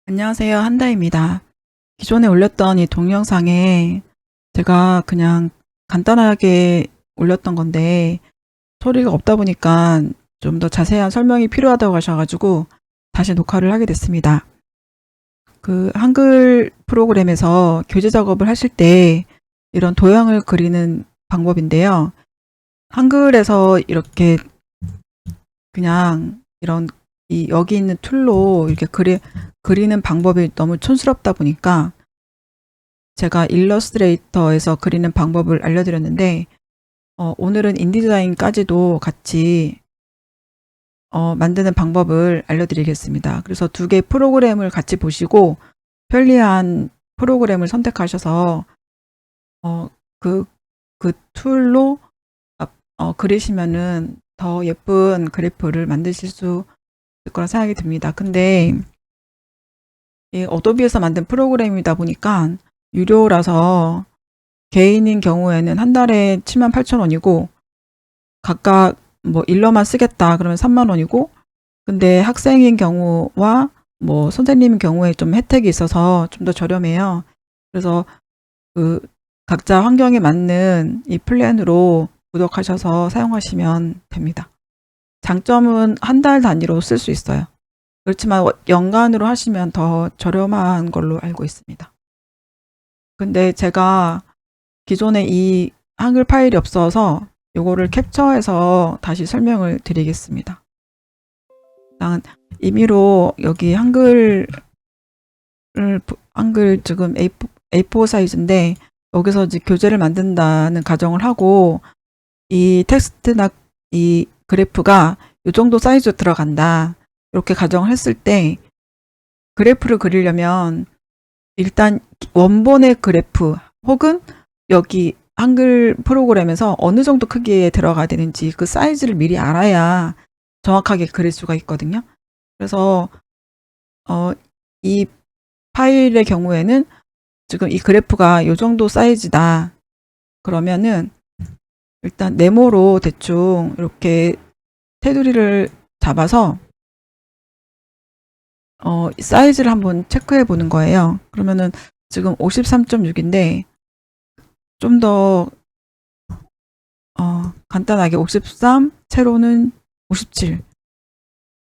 안녕하세요. 한다입니다. 기존에 올렸던 이 동영상에 제가 그냥 간단하게 올렸던 건데 소리가 없다 보니까 좀 더 자세한 설명이 필요하다고 하셔가지고 다시 녹화를 하게 됐습니다. 그 한글 프로그램에서 교재 작업을 하실 때 이런 도형을 그리는 방법인데요. 한글에서 이렇게 그냥 이런 여기 있는 툴로 이렇게 그리는 방법이 너무 촌스럽다 보니까 제가 일러스트레이터에서 그리는 방법을 알려드렸는데 오늘은 인디자인까지도 같이 만드는 방법을 알려드리겠습니다. 그래서 두 개의 프로그램을 같이 보시고 편리한 프로그램을 선택하셔서 그 툴로 그리시면은 더 예쁜 그래프를 만드실 수 있을 거라 생각이 듭니다. 근데 이 어도비에서 만든 프로그램이다 보니까 유료라서 개인인 경우에는 한 달에 78,000원이고 각각 뭐 일러만 쓰겠다 그러면 30,000원이고 근데 학생인 경우와 뭐 선생님인 경우에 좀 혜택이 있어서 좀 더 저렴해요. 그래서 그 각자 환경에 맞는 이 플랜으로 구독하셔서 사용하시면 됩니다. 장점은 한 달 단위로 쓸 수 있어요. 그렇지만 연간으로 하시면 더 저렴한 걸로 알고 있습니다. 근데 제가 기존에 이 한글 파일이 없어서 요거를 캡처해서 다시 설명을 드리겠습니다. 일단 임의로 여기 한글 지금 A4 사이즈인데 여기서 이제 교재를 만든다는 가정을 하고 이 텍스트나 이 그래프가 이 정도 사이즈로 들어간다. 이렇게 가정을 했을 때 그래프를 그리려면 일단 원본의 그래프 혹은 여기 한글 프로그램에서 어느 정도 크기에 들어가야 되는지 그 사이즈를 미리 알아야 정확하게 그릴 수가 있거든요. 그래서 이 파일의 경우에는 지금 이 그래프가 이 정도 사이즈다. 그러면은 일단 네모로 대충 이렇게 테두리를 잡아서 사이즈를 한번 체크해 보는 거예요. 그러면은 지금 53.6인데 좀 더 간단하게 53, 세로는 57.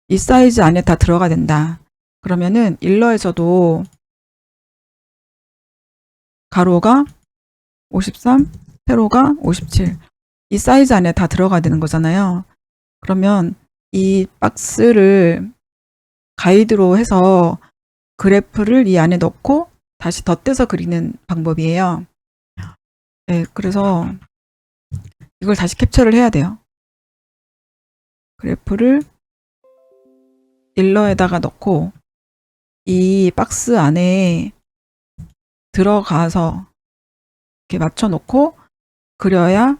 이 사이즈 안에 다 들어가야 된다. 그러면은 일러에서도 가로가 53, 세로가 57. 이 사이즈 안에 다 들어가야 되는 거잖아요. 그러면 이 박스를 가이드로 해서 그래프를 이 안에 넣고 다시 덧대서 그리는 방법이에요. 네, 그래서 이걸 다시 캡처를 해야 돼요. 그래프를 일러에다가 넣고 이 박스 안에 들어가서 이렇게 맞춰 놓고 그려야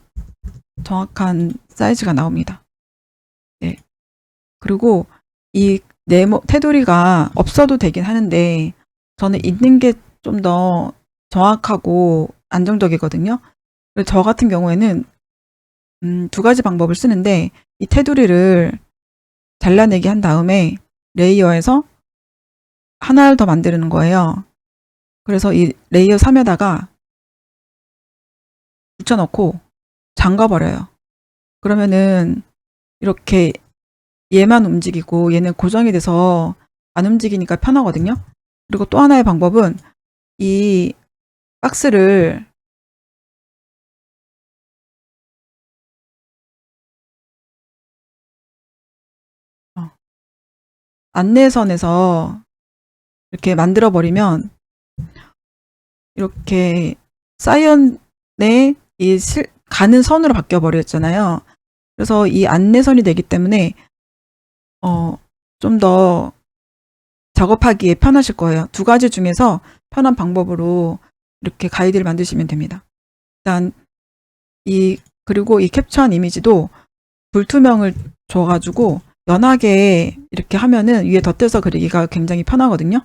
정확한 사이즈가 나옵니다. 네. 그리고 이 네모 테두리가 없어도 되긴 하는데 저는 있는 게 좀 더 정확하고 안정적이거든요. 저 같은 경우에는 두 가지 방법을 쓰는데 이 테두리를 잘라내기 한 다음에 레이어에서 하나를 더 만드는 거예요. 그래서 이 레이어 3에다가 붙여넣고 잠가버려요. 그러면은 이렇게 얘만 움직이고 얘는 고정이 돼서 안 움직이니까 편하거든요. 그리고 또 하나의 방법은 이 박스를 안내선에서 이렇게 만들어 버리면 이렇게 사이언의 가는 선으로 바뀌어 버렸잖아요. 그래서 이 안내선이 되기 때문에 좀 더 작업하기에 편하실 거예요. 두 가지 중에서 편한 방법으로 이렇게 가이드를 만드시면 됩니다. 일단 그리고 이 캡처한 이미지도 불투명을 줘가지고 연하게 이렇게 하면은 위에 덧대서 그리기가 굉장히 편하거든요.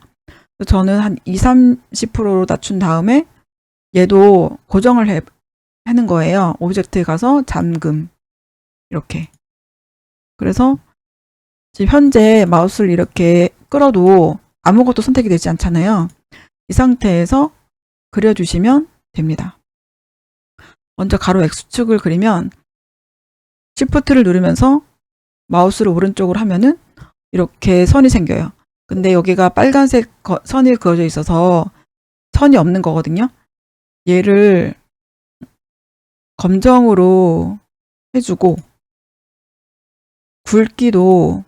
저는 한 20-30% 낮춘 다음에 얘도 고정을 하는 거예요. 오브젝트에 가서 잠금 이렇게. 그래서 지금 현재 마우스를 이렇게 끌어도 아무것도 선택이 되지 않잖아요. 이 상태에서 그려주시면 됩니다. 먼저 가로 X축을 그리면 Shift를 누르면서 마우스를 오른쪽으로 하면은 이렇게 선이 생겨요. 근데 여기가 빨간색 선이 그어져 있어서 선이 없는 거거든요. 얘를 검정으로 해주고 굵기도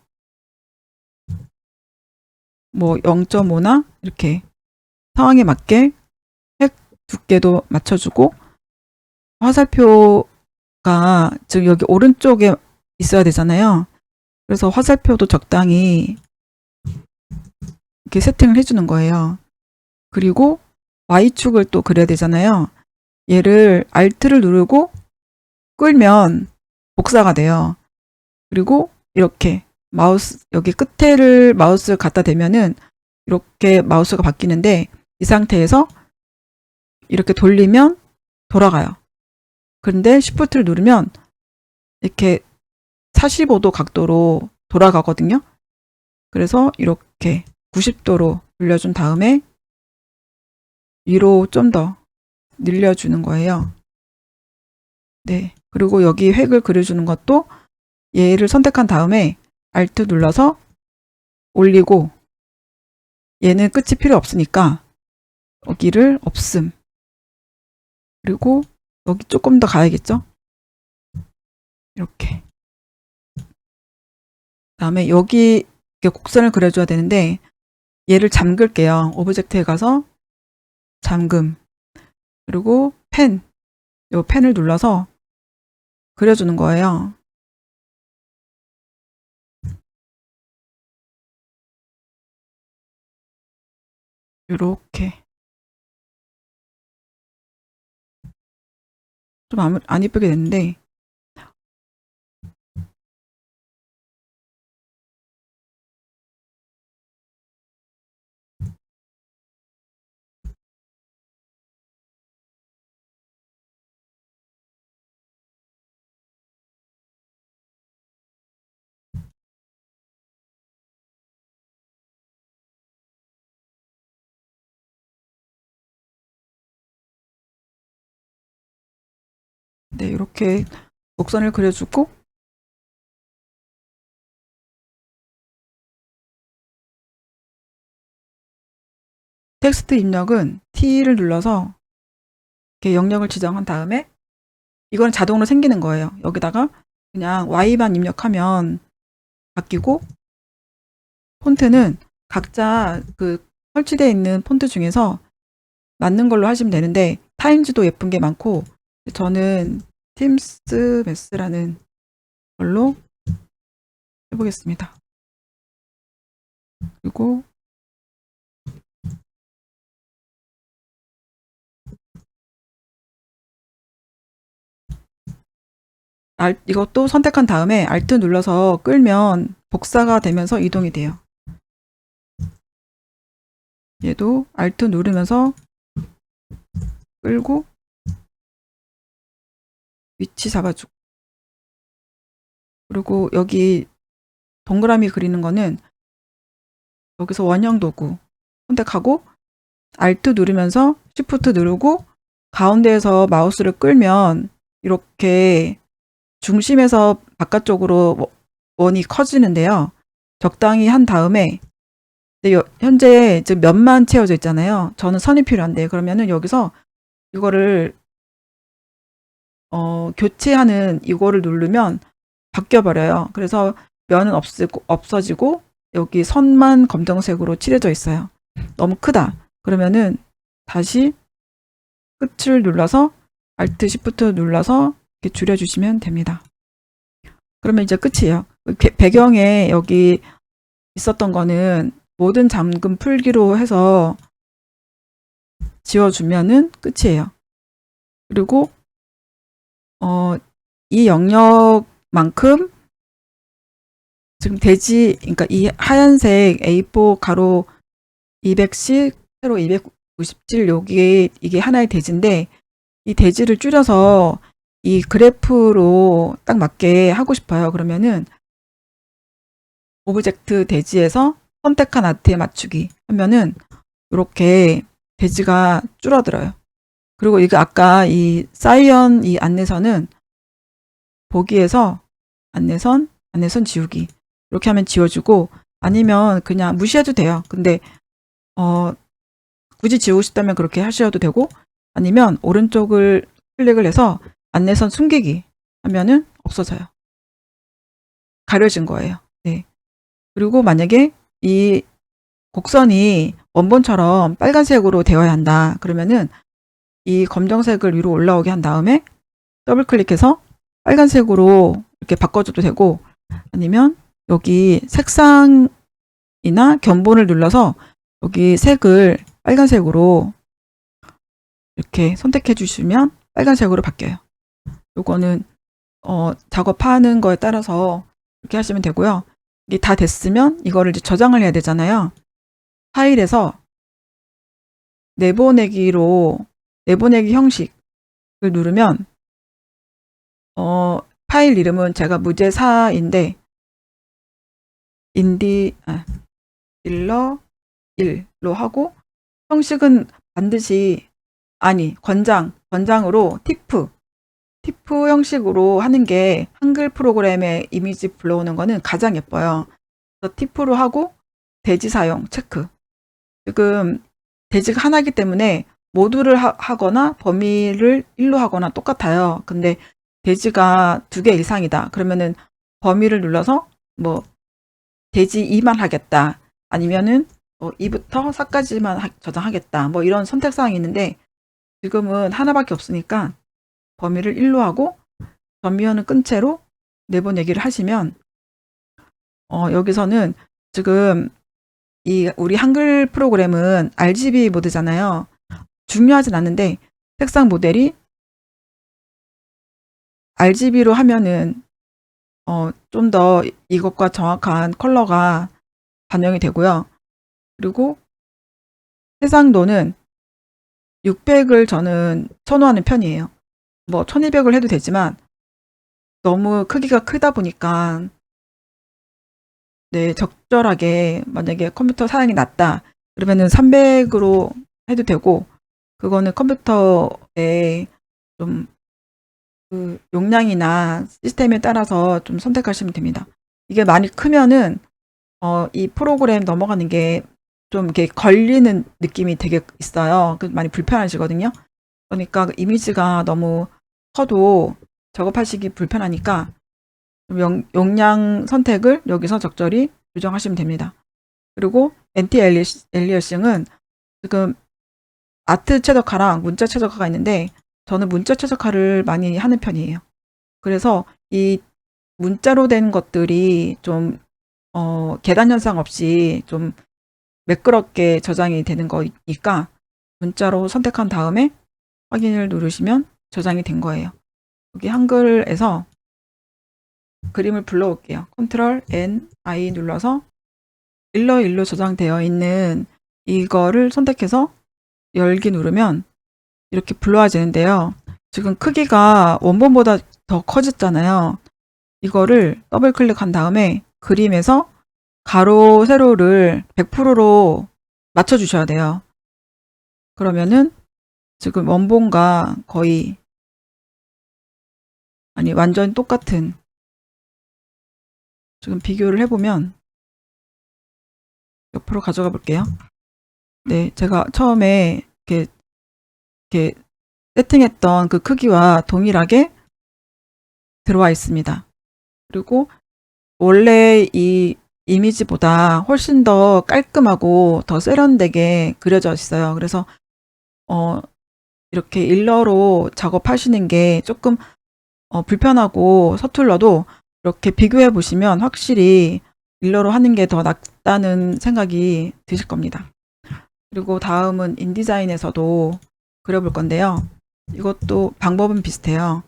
뭐 0.5나 이렇게 상황에 맞게 획 두께도 맞춰주고 화살표가 지금 여기 오른쪽에 있어야 되잖아요. 그래서 화살표도 적당히 이렇게 세팅을 해주는 거예요. 그리고 Y축을 또 그려야 되잖아요. 얘를 Alt를 누르고 끌면 복사가 돼요. 그리고 이렇게 마우스 여기 끝에를 마우스를 갖다 대면은 이렇게 마우스가 바뀌는데 이 상태에서 이렇게 돌리면 돌아가요. 그런데 Shift를 누르면 이렇게 45도 각도로 돌아가거든요. 그래서 이렇게 90도로 돌려준 다음에 위로 좀 더 늘려주는 거예요. 네. 그리고 여기 획을 그려주는 것도 얘를 선택한 다음에 Alt 눌러서 올리고 얘는 끝이 필요 없으니까 여기를 없음. 그리고 여기 조금 더 가야겠죠? 이렇게. 그다음에 여기 이렇게 곡선을 그려줘야 되는데 얘를 잠글게요. 오브젝트에 가서 잠금. 그리고 펜. 요 펜을 눌러서 그려주는 거예요. 요렇게. 좀 안 이쁘게 됐는데 네, 이렇게 곡선을 그려주고 텍스트 입력은 T를 눌러서 이렇게 영역을 지정한 다음에 이거는 자동으로 생기는 거예요. 여기다가 그냥 Y만 입력하면 바뀌고 폰트는 각자 그 설치되어 있는 폰트 중에서 맞는 걸로 하시면 되는데 타임즈도 예쁜 게 많고 저는 팀스 매스라는 걸로 해보겠습니다. 그리고 이것도 선택한 다음에 Alt 눌러서 끌면 복사가 되면서 이동이 돼요. 얘도 Alt 누르면서 끌고 위치 잡아주고 그리고 여기 동그라미 그리는 거는 여기서 원형 도구 선택하고 Alt 누르면서 Shift 누르고 가운데에서 마우스를 끌면 이렇게 중심에서 바깥쪽으로 원이 커지는데요. 적당히 한 다음에 현재 면만 채워져 있잖아요. 저는 선이 필요한데 그러면은 여기서 이거를 교체하는 이거를 누르면 바뀌어버려요. 그래서 면은 없어지고 여기 선만 검정색으로 칠해져 있어요. 너무 크다. 그러면은 다시 끝을 눌러서 Alt Shift 눌러서 이렇게 줄여주시면 됩니다. 그러면 이제 끝이에요. 배경에 여기 있었던 거는 모든 잠금 풀기로 해서 지워주면은 끝이에요. 그리고 이 영역만큼 지금 대지, 그러니까 이 하얀색 A4 가로 200씩 세로 297 여기 이게 하나의 대지인데 이 대지를 줄여서 이 그래프로 딱 맞게 하고 싶어요. 그러면은 오브젝트 대지에서 선택한 아트에 맞추기 하면은 이렇게 대지가 줄어들어요. 그리고 이거 아까 이 사이언 이 안내선은 보기에서 안내선 지우기 이렇게 하면 지워주고, 아니면 그냥 무시해도 돼요. 근데 굳이 지우고 싶다면 그렇게 하셔도 되고, 아니면 오른쪽을 클릭을 해서 안내선 숨기기 하면은 없어져요. 가려진 거예요. 네. 그리고 만약에 이 곡선이 원본처럼 빨간색으로 되어야 한다 그러면은 이 검정색을 위로 올라오게 한 다음에 더블 클릭해서 빨간색으로 이렇게 바꿔줘도 되고, 아니면 여기 색상이나 견본을 눌러서 여기 색을 빨간색으로 이렇게 선택해 주시면 빨간색으로 바뀌어요. 요거는 작업하는 거에 따라서 이렇게 하시면 되고요. 이게 다 됐으면 이거를 이제 저장을 해야 되잖아요. 파일에서 내보내기 형식을 누르면 파일 이름은 제가 무제사인데 일러 1로 하고, 형식은 반드시 권장으로 티프 형식으로 하는 게 한글 프로그램에 이미지 불러오는 거는 가장 예뻐요. 그래서 티프로 하고 대지 사용 체크. 지금 대지가 하나이기 때문에 모두를 하거나 범위를 1로 하거나 똑같아요. 근데 대지가 2개 이상이다 그러면은 범위를 눌러서 뭐 대지 2만 하겠다, 아니면은 2부터 4까지만 저장하겠다, 뭐 이런 선택사항이 있는데 지금은 하나밖에 없으니까 범위를 1로 하고 전미연은 끈 채로 내보내기를 하시면 여기서는 지금 우리 한글 프로그램은 RGB 모드잖아요. 중요하진 않은데 색상 모델이 RGB로 하면은 좀 더 이것과 정확한 컬러가 반영이 되고요. 그리고 해상도는 600을 저는 선호하는 편이에요. 뭐 1200을 해도 되지만 너무 크기가 크다 보니까 네, 적절하게 만약에 컴퓨터 사양이 낮다 그러면은 300으로 해도 되고, 그거는 컴퓨터에 좀 그 용량이나 시스템에 따라서 좀 선택하시면 됩니다. 이게 많이 크면은 이 프로그램 넘어가는 게 좀 이렇게 걸리는 느낌이 되게 있어요. 많이 불편하시거든요. 그러니까 이미지가 너무 커도 작업하시기 불편하니까 용량 선택을 여기서 적절히 조정하시면 됩니다. 그리고 엔티 엘리어싱은 지금 아트 최적화랑 문자 최적화가 있는데 저는 문자 최적화를 많이 하는 편이에요. 그래서 이 문자로 된 것들이 좀 계단 현상 없이 좀 매끄럽게 저장이 되는 거니까 문자로 선택한 다음에 확인을 누르시면 저장이 된 거예요. 여기 한글에서 그림을 불러올게요. 컨트롤 N, I 눌러서 일로 저장되어 있는 이거를 선택해서 열기 누르면 이렇게 불러와지는데요. 지금 크기가 원본보다 더 커졌잖아요. 이거를 더블 클릭한 다음에 그림에서 가로, 세로를 100%로 맞춰주셔야 돼요. 그러면은 지금 원본과 거의, 완전 똑같은, 지금 비교를 해보면 옆으로 가져가 볼게요. 네, 제가 처음에 이렇게 세팅했던 그 크기와 동일하게 들어와 있습니다. 그리고 원래 이 이미지보다 훨씬 더 깔끔하고 더 세련되게 그려져 있어요. 그래서 이렇게 일러로 작업하시는 게 조금 불편하고 서툴러도 이렇게 비교해 보시면 확실히 일러로 하는 게 더 낫다는 생각이 드실 겁니다. 그리고 다음은 인디자인에서도 그려볼 건데요. 이것도 방법은 비슷해요.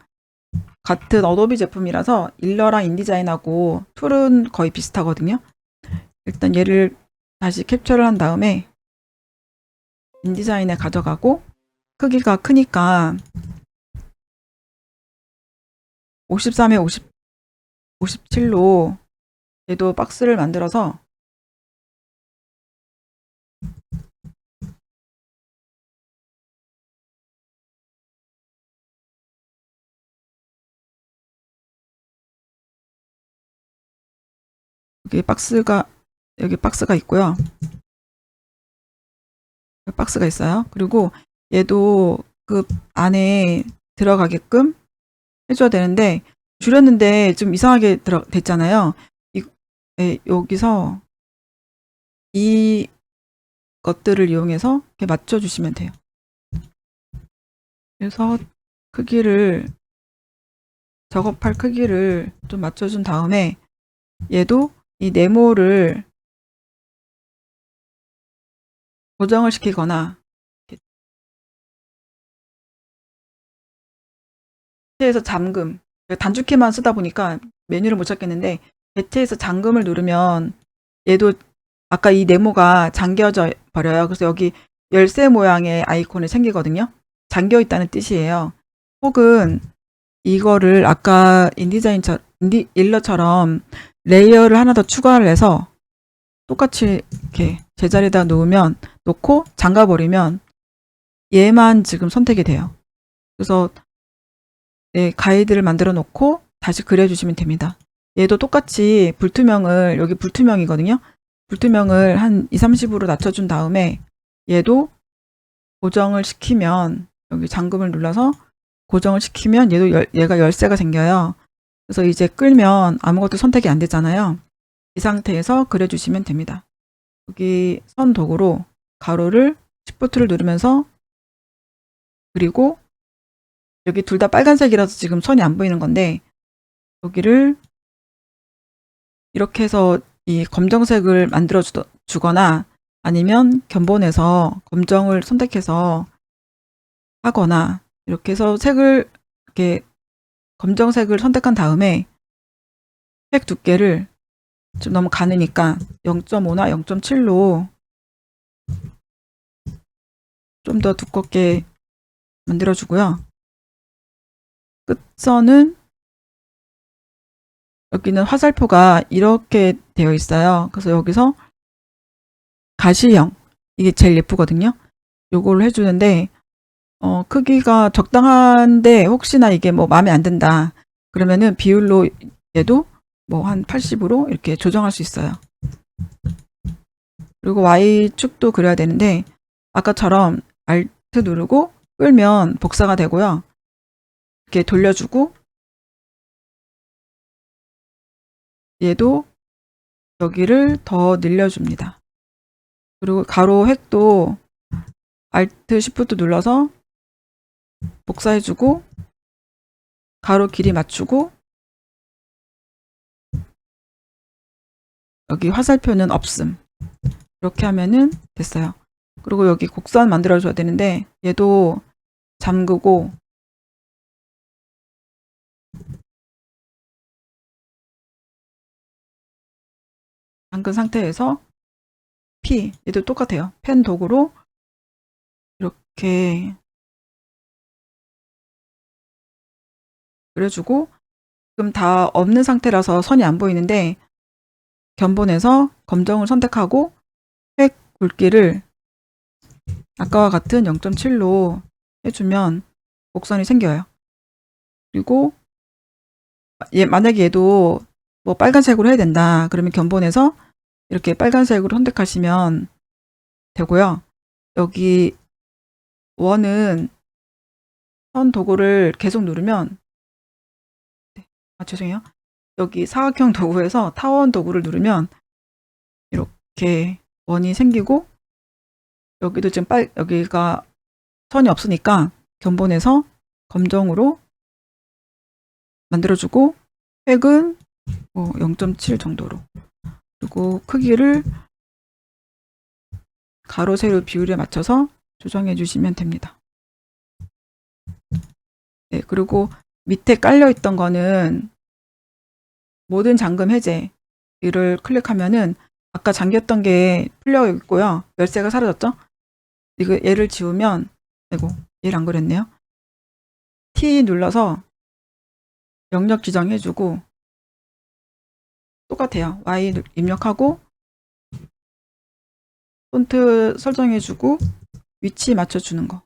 같은 어도비 제품이라서 일러랑 인디자인하고 툴은 거의 비슷하거든요. 일단 얘를 다시 캡처를 한 다음에 인디자인에 가져가고, 크기가 크니까 53에 57로 얘도 박스를 만들어서 여기 박스가 있고요. 박스가 있어요. 그리고 얘도 그 안에 들어가게끔 해줘야 되는데, 줄였는데 좀 이상하게 됐잖아요. 여기서 이 것들을 이용해서 이렇게 맞춰주시면 돼요. 그래서 작업할 크기를 좀 맞춰준 다음에 얘도 이 네모를 고정을 시키거나, 배치에서 잠금, 단축키만 쓰다 보니까 메뉴를 못 찾겠는데, 배치에서 잠금을 누르면 얘도 아까 이 네모가 잠겨져 버려요. 그래서 여기 열쇠 모양의 아이콘이 생기거든요. 잠겨 있다는 뜻이에요. 혹은 이거를 아까 일러처럼 레이어를 하나 더 추가를 해서 똑같이 이렇게 제자리에다 놓고 잠가 버리면 얘만 지금 선택이 돼요. 그래서 가이드를 만들어 놓고 다시 그려주시면 됩니다. 얘도 똑같이 여기 불투명이거든요. 불투명을 한 2, 30으로 낮춰준 다음에 얘도 고정을 시키면, 여기 잠금을 눌러서 고정을 시키면 얘가 열쇠가 생겨요. 그래서 이제 끌면 아무것도 선택이 안 되잖아요. 이 상태에서 그려주시면 됩니다. 여기 선 도구로 가로를 Shift를 누르면서 그리고, 여기 둘 다 빨간색이라서 지금 선이 안 보이는 건데, 여기를 이렇게 해서 이 검정색을 만들어 주거나, 아니면 견본에서 검정을 선택해서 하거나, 이렇게 해서 이렇게 검정색을 선택한 다음에 색 두께를 좀 너무 가느니까 0.5나 0.7로 좀 더 두껍게 만들어 주고요. 끝선은 여기는 화살표가 이렇게 되어 있어요. 그래서 여기서 가시형, 이게 제일 예쁘거든요. 요거를 해주는데, 크기가 적당한데 혹시나 이게 뭐 마음에 안 든다 그러면은 비율로 얘도 뭐 한 80으로 이렇게 조정할 수 있어요. 그리고 Y축도 그려야 되는데, 아까처럼 Alt 누르고 끌면 복사가 되고요. 이렇게 돌려주고, 얘도 여기를 더 늘려줍니다. 그리고 가로 획도 Alt Shift 눌러서 복사해주고, 가로 길이 맞추고, 여기 화살표는 없음. 이렇게 하면은 됐어요. 그리고 여기 곡선 만들어줘야 되는데, 얘도 잠그고, 잠근 상태에서 얘도 똑같아요. 펜 도구로 이렇게 그려주고, 지금 다 없는 상태라서 선이 안 보이는데, 견본에서 검정을 선택하고 획 굵기를 아까와 같은 0.7로 해주면 곡선이 생겨요. 그리고 만약에 얘도 뭐 빨간색으로 해야 된다 그러면 견본에서 이렇게 빨간색으로 선택하시면 되고요. 여기 원은 선 도구를 계속 누르면, 죄송해요. 여기 사각형 도구에서 타원 도구를 누르면 이렇게 원이 생기고, 여기도 지금 여기가 선이 없으니까 견본에서 검정으로 만들어주고, 획은 0.7 정도로, 그리고 크기를 가로 세로 비율에 맞춰서 조정해 주시면 됩니다. 네, 그리고 밑에 깔려 있던 거는 모든 잠금 해제, 이를 클릭하면은 아까 잠겼던 게 풀려 있고요. 열쇠가 사라졌죠? 얘를 지우면, 아이고, 얘를 안 그렸네요. T 눌러서 영역 지정해주고, 똑같아요. Y 입력하고, 폰트 설정해주고, 위치 맞춰주는 거.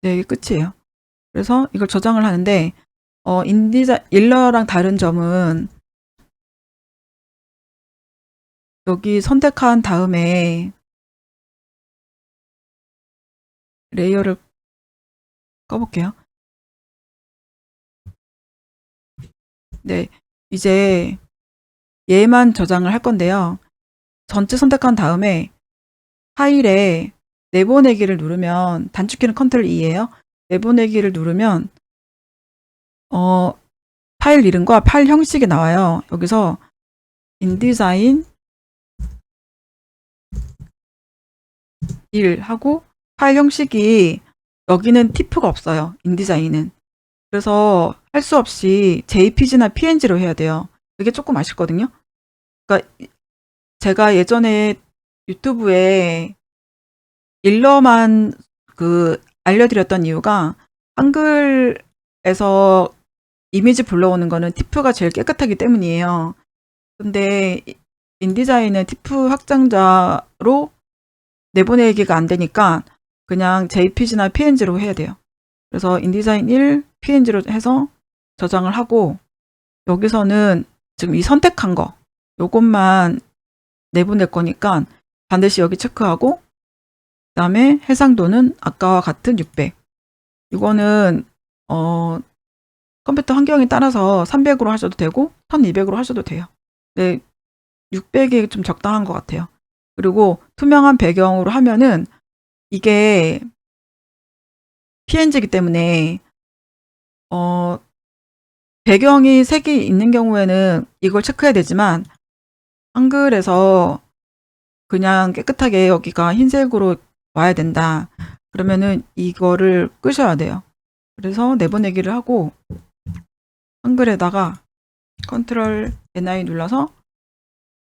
네, 이게 끝이에요. 그래서 이걸 저장을 하는데, 일러랑 다른 점은 여기 선택한 다음에 레이어를 꺼볼게요. 네, 이제 얘만 저장을 할 건데요. 전체 선택한 다음에 파일에 내보내기를 누르면, 단축키는 컨트롤 E예요. 내보내기를 누르면 파일 이름과 파일 형식이 나와요. 여기서 인디자인 1 하고 파일 형식이, 여기는 TIFF가 없어요. 인디자인은. 그래서 할 수 없이 JPG나 PNG로 해야 돼요. 그게 조금 아쉽거든요. 그러니까 제가 예전에 유튜브에 일러만 알려드렸던 이유가, 한글에서 이미지 불러오는 거는 TIFF가 제일 깨끗하기 때문이에요. 근데 인디자인은 TIFF 확장자로 내보내기가 안 되니까 그냥 JPG나 PNG로 해야 돼요. 그래서 인디자인 1 PNG로 해서 저장을 하고, 여기서는 지금 이 선택한 거 요것만 내보낼 거니까 반드시 여기 체크하고, 그 다음에 해상도는 아까와 같은 600. 이거는 컴퓨터 환경에 따라서 300으로 하셔도 되고 1200으로 하셔도 돼요. 네, 600이 좀 적당한 것 같아요. 그리고 투명한 배경으로 하면은 이게 PNG이기 때문에 배경이 색이 있는 경우에는 이걸 체크해야 되지만, 한글에서 그냥 깨끗하게 여기가 흰색으로 와야 된다. 그러면은 이거를 끄셔야 돼요. 그래서 내보내기를 하고 한글에다가 컨트롤 N-I 눌러서,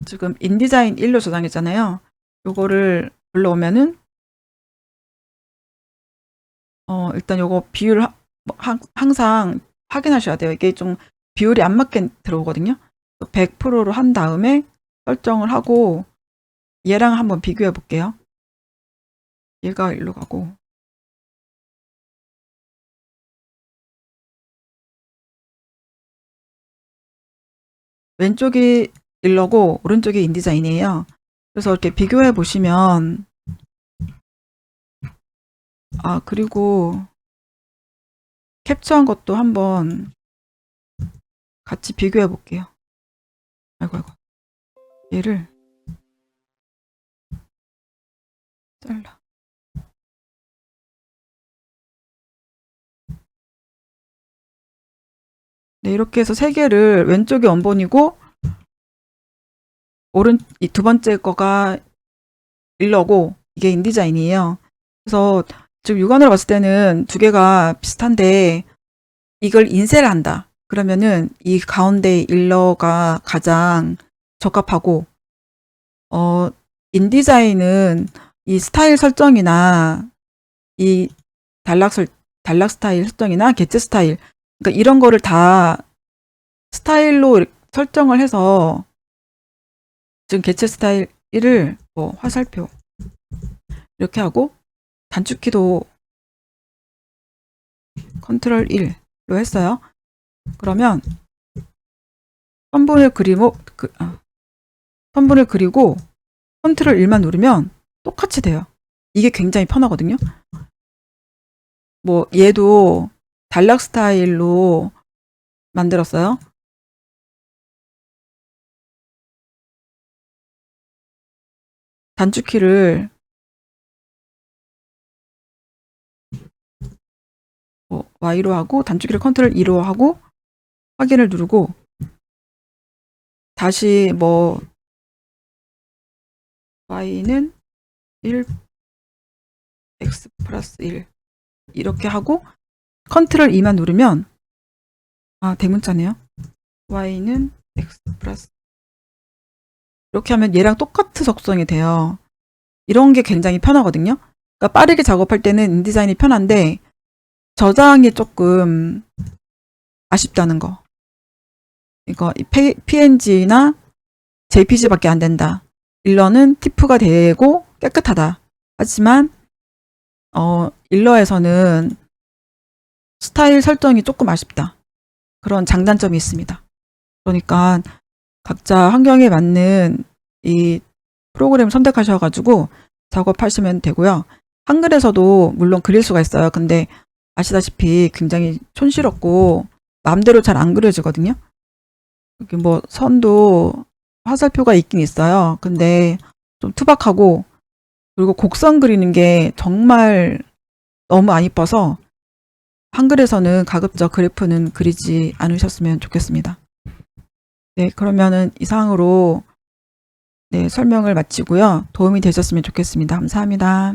지금 인디자인 1로 저장했잖아요. 요거를 불러오면은 일단 요거 비율 항상 확인하셔야 돼요. 이게 좀 비율이 안 맞게 들어오거든요. 100%로 한 다음에 설정을 하고 얘랑 한번 비교해 볼게요. 얘가 일로 가고, 왼쪽이 일러고 오른쪽이 인디자인이에요. 그래서 이렇게 비교해 보시면, 그리고 캡처한 것도 한번 같이 비교해 볼게요. 아이고 얘를 잘라. 네, 이렇게 해서 세 개를, 왼쪽이 원본이고 이 두 번째 거가 일러고 이게 인디자인이에요. 그래서 지금 육안으로 봤을 때는 두 개가 비슷한데, 이걸 인쇄를 한다. 그러면은 이 가운데 일러가 가장 적합하고, 인디자인은 이 스타일 설정이나 이 단락 스타일 설정이나 개체 스타일, 그러니까 이런 거를 다 스타일로 설정을 해서, 지금 개체 스타일 1을 화살표 이렇게 하고, 단축키도 컨트롤 1로 했어요. 그러면 선분을 선분을 그리고 컨트롤 1만 누르면 똑같이 돼요. 이게 굉장히 편하거든요. 얘도 단락 스타일로 만들었어요. 단축키를 Y로 하고, 단축키를 컨트롤 2로 하고 확인을 누르고, 다시 Y는 1, X 플러스 1 이렇게 하고 컨트롤 2만 누르면, 대문자네요. Y는 X 플러스, 이렇게 하면 얘랑 똑같은 속성이 돼요. 이런 게 굉장히 편하거든요. 그러니까 빠르게 작업할 때는 인디자인이 편한데 저장이 조금 아쉽다는 거. 이거 PNG나 JPG밖에 안 된다. 일러는 TIFF가 되고 깨끗하다. 하지만 일러에서는 스타일 설정이 조금 아쉽다. 그런 장단점이 있습니다. 그러니까 각자 환경에 맞는 이 프로그램 선택하셔가지고 작업하시면 되고요. 한글에서도 물론 그릴 수가 있어요. 근데 아시다시피 굉장히 촌스럽고 마음대로 잘 안 그려지거든요. 여기 뭐 선도 화살표가 있긴 있어요. 근데 좀 투박하고, 그리고 곡선 그리는 게 정말 너무 안 이뻐서 한글에서는 가급적 그래프는 그리지 않으셨으면 좋겠습니다. 네, 그러면은 이상으로 네, 설명을 마치고요. 도움이 되셨으면 좋겠습니다. 감사합니다.